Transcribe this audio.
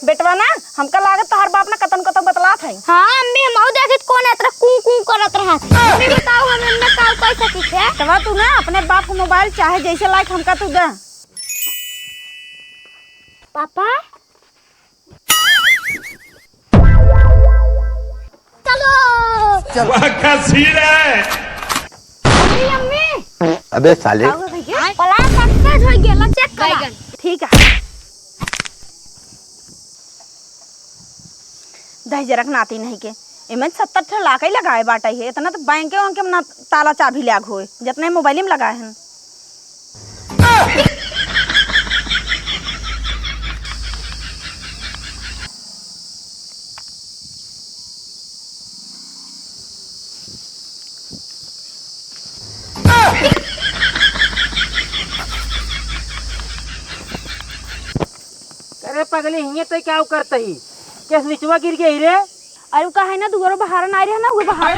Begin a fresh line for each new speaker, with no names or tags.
बेटवा ना हमका लागत तोहर बाप ना कतन कतन बतलात है।
हां अम्मी हम देखत कोन एतरा कू कू करत रहत। मम्मी बताओ हम इनमें का कर सकी छे।
तवा तू ना अपने बाप को मोबाइल चाहे जैसे लाइक हमका तू दे।
पापा चलो
वाह सीन है।
अम्मी
अबे साले
पला सक्सेस हो गेल चेक कर।
ठीक है दही जरक नाती नहीं के इमें 70 लाख ही लगाए बाटा है। इतना तो बैंक के ना ताला चाबी लाग होए जितने मोबाइल में लगाए हैं।
अरे पगले हिये तो क्या करते ही कैस निचवा गिर गई रे।
अरे का है ना दुगरो बाहर ना आ रही है ना वो बाहर